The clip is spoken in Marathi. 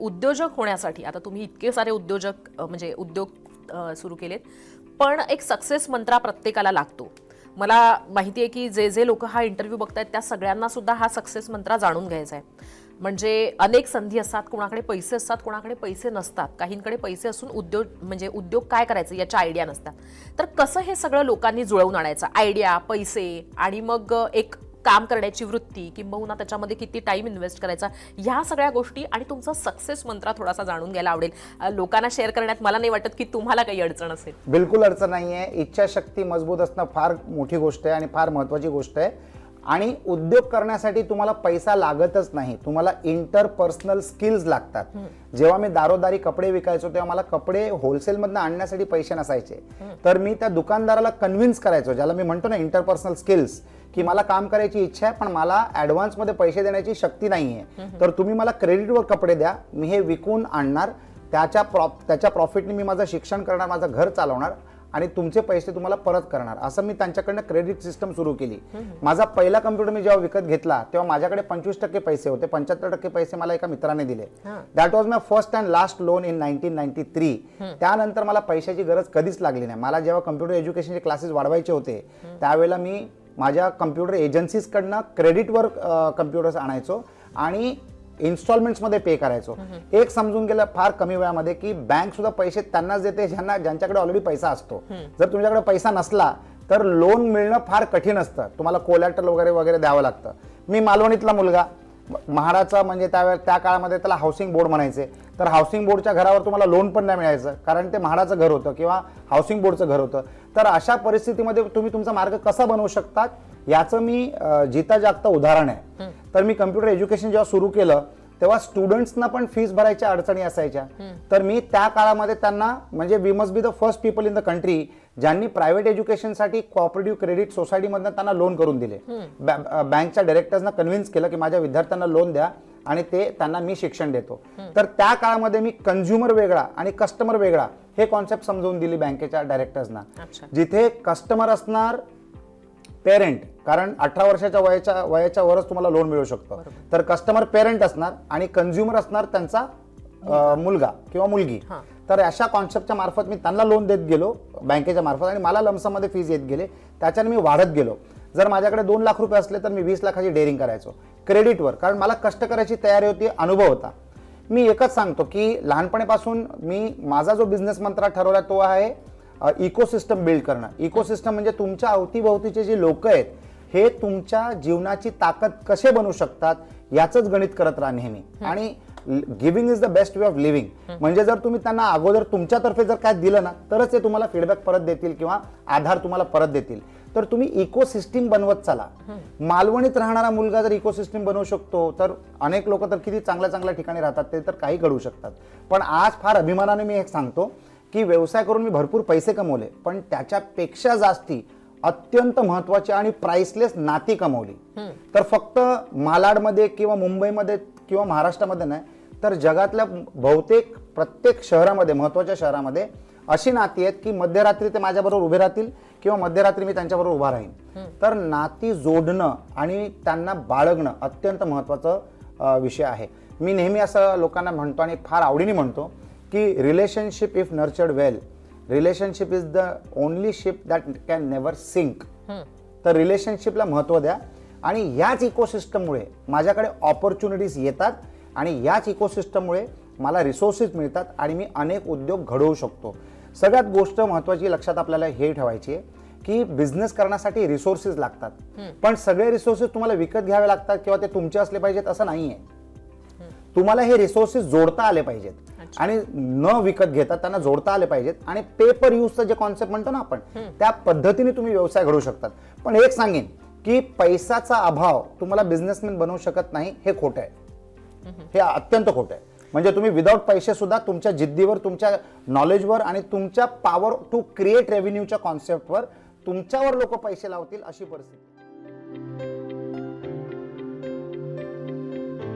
उद्योजक होण्यासाठी आता तुम्ही इतके सारे उद्योजक म्हणजे उद्योग सुरू केलेत, पण एक सक्सेस मंत्रा प्रत्येकाला लागतो. मला माहिती आहे की जे जे लोक हा इंटरव्ह्यू बघतायत त्या सगळ्यांना सुद्धा हा सक्सेस मंत्रा जाणून घ्यायचा आहे. म्हणजे अनेक संधी असतात, कोणाकडे पैसे असतात, कोणाकडे पैसे नसतात, काहींकडे पैसे असून उद्योग काय करायचं याच्या आयडिया नसतात. तर कसं हे सगळं लोकांनी जुळवून आणायचं, आयडिया, पैसे आणि मग एक काम करण्याची वृत्ती किंबहुना त्याच्यामध्ये किती टाइम इन्व्हेस्ट करायचा, ह्या सगळ्या गोष्टी आणि तुमचा सक्सेस मंत्रा थोडासा जाणून घ्यायला आवडेल. लोकांना शेअर करण्यात मला नाही वाटत की तुम्हाला काही अडचण असेल. बिलकुल अडचण नाही आहे. इच्छाशक्ती मजबूत असणं फार मोठी गोष्ट आहे आणि फार महत्त्वाची गोष्ट आहे. आणि उद्योग करण्यासाठी तुम्हाला पैसा लागतच नाही, तुम्हाला इंटरपर्सनल स्किल्स लागतात. जेव्हा मी दारोदारी कपडे विकायचो तेव्हा मला कपडे होलसेलमधनं आणण्यासाठी पैसे नसायचे, तर मी त्या दुकानदाराला कन्व्हिन्स करायचो, ज्याला मी म्हणतो ना इंटरपर्सनल स्किल्स, की मला काम करायची इच्छा आहे पण मला ॲडव्हान्समध्ये पैसे देण्याची शक्ती नाही आहे, तर तुम्ही मला क्रेडिटवर कपडे द्या, मी हे विकून आणणार, त्याच्या प्रॉफिटने मी माझं शिक्षण करणार, माझं घर चालवणार आणि तुमचे पैसे तुम्हाला परत करणार. असं मी त्यांच्याकडनं क्रेडिट सिस्टम सुरू केली. माझा पहिला कम्प्युटर मी जेव्हा विकत घेतला तेव्हा माझ्याकडे 25% पैसे होते, 75% पैसे मला एका मित्राने दिले. That was my first and last loan in 1993. त्यानंतर मला पैशाची गरज कधीच लागली नाही. मला जेव्हा कम्प्युटर एज्युकेशनचे क्लासेस वाढवायचे होते त्यावेळेला मी माझ्या कम्प्युटर एजन्सीजकडनं क्रेडिटवर कम्प्युटर्स आणायचो आणि इन्स्टॉलमेंट्समध्ये पे करायचो. एक समजून गेलं फार कमी वेळामध्ये की बँक सुद्धा पैसे त्यांनाच देते ज्यांच्याकडे ऑलरेडी पैसा असतो. जर तुमच्याकडे पैसा नसला तर लोन मिळणं फार कठीण असतं, तुम्हाला कोलॅटरल वगैरे द्यावं लागतं. मी मालवणीतला मुलगा, महाराचा म्हणजे त्या काळामध्ये त्याला हाऊसिंग बोर्ड म्हणायचे, तर हाऊसिंग बोर्डच्या घरावर तुम्हाला लोन पण नाही मिळायचं कारण ते महाराचं घर होतं किंवा हाऊसिंग बोर्डचं घर होतं. तर अशा परिस्थितीमध्ये तुम्ही तुमचा मार्ग कसा बनवू शकतात याचं मी जिता जागता उदाहरण आहे. तर मी कम्प्युटर एज्युकेशन जेव्हा सुरू केलं तेव्हा स्टुडंट्सना पण फीस भरायच्या अडचणी असायच्या, तर मी त्या काळामध्ये त्यांना म्हणजे we must be the first people in the country ज्यांनी प्रायव्हेट एज्युकेशनसाठी कोऑपरेटिव्ह क्रेडिट सोसायटीमधनं त्यांना लोन करून दिले. बँकच्या डायरेक्टर्सना कन्व्हिन्स केलं की माझ्या विद्यार्थ्यांना लोन द्या आणि ते त्यांना मी शिक्षण देतो. तर त्या काळामध्ये मी कंझ्युमर वेगळा आणि कस्टमर वेगळा हे कॉन्सेप्ट समजून दिली बँकेच्या डायरेक्टर्सना. जिथे कस्टमर असणार पेरेंट, कारण 18 वर्षाच्या वयाच्या वरच तुम्हाला लोन मिळू शकतं, तर कस्टमर पेरेंट असणार आणि कंझ्युमर असणार त्यांचा मुलगा किंवा मुलगी. तर अशा कॉन्सेप्टच्या मार्फत मी त्यांना लोन देत गेलो बँकेच्या मार्फत आणि मला लमसममध्ये फीज येत गेले, त्याच्याने मी वाढत गेलो. जर माझ्याकडे 2 लाख रुपये असले तर मी 20 लाखाची डेअरिंग करायचो क्रेडिटवर, कारण मला कष्ट करायची तयारी होती, अनुभव होता. मी एकच सांगतो की लहानपणीपासून मी माझा जो बिझनेस मंत्र ठरवला तो आहे इकोसिस्टम बिल्ड करणं. इकोसिस्टम म्हणजे तुमच्या अवतीभोवतीचे जे लोक आहेत हे तुमच्या जीवनाची ताकद कसे बनवू शकतात याचंच गणित करत राहा नेहमी. आणि giving is the best way of living. म्हणजे जर तुम्ही त्यांना अगोदर तुमच्यातर्फे जर काय दिलं ना तरच ते तुम्हाला फीडबॅक परत देतील किंवा आधार तुम्हाला परत देतील. तर तुम्ही इकोसिस्टीम बनवत चला. मालवणीत राहणारा मुलगा जर इकोसिस्टीम बनवू शकतो तर अनेक लोक तर किती चांगल्या ठिकाणी राहतात, ते तर काही घडवू शकतात. पण आज फार अभिमानाने मी एक सांगतो की व्यवसाय करून मी भरपूर पैसे कमवले, पण त्याच्यापेक्षा जास्ती अत्यंत महत्वाची आणि प्राइसलेस नाती कमवली. तर फक्त मालाडमध्ये किंवा मुंबईमध्ये किंवा महाराष्ट्रामध्ये नाही तर जगातल्या बहुतेक प्रत्येक शहरामध्ये, महत्वाच्या शहरामध्ये अशी नाती आहेत की मध्यरात्री ते माझ्याबरोबर उभे राहतील किंवा मध्यरात्री मी त्यांच्याबरोबर उभा राहीन. तर नाती जोडणं आणि त्यांना बाळगणं अत्यंत महत्वाचा विषय आहे. मी नेहमी असं लोकांना म्हणतो आणि फार आवडीने म्हणतो की relationship if nurtured well, relationship is the only ship that can never sink. तर रिलेशनशिपला महत्त्व द्या आणि याच इकोसिस्टममुळे माझ्याकडे ऑपॉर्च्युनिटीज येतात आणि याच इकोसिस्टममुळे मला रिसोर्सेस मिळतात आणि मी अनेक उद्योग घडवू शकतो. सगळ्यात गोष्ट महत्त्वाची लक्षात आपल्याला हे ठेवायची आहे की बिझनेस करण्यासाठी रिसोर्सेस लागतात, पण सगळे रिसोर्सेस तुम्हाला विकत घ्यावे लागतात किंवा ते तुमचे असले पाहिजेत असं नाहीये. तुम्हाला हे रिसोर्सेस जोडता आले पाहिजेत आणि न विकत घेता त्यांना जोडता आले पाहिजेत आणि पे पर यूजचं जे कॉन्सेप्ट म्हणतो ना आपण त्या पद्धतीने तुम्ही व्यवसाय घडवू शकतात. पण एक सांगेन की पैशाचा अभाव तुम्हाला बिझनेसमॅन बनवू शकत नाही, हे खोटं आहे, हे अत्यंत खोटं आहे. म्हणजे तुम्ही विदाऊट पैसे सुद्धा तुमच्या जिद्दीवर, तुमच्या नॉलेजवर आणि तुमच्या पॉवर टू क्रिएट रेव्हेन्यूच्या कॉन्सेप्टवर तुमच्यावर लोक पैसे लावतील अशी परिस्थिती.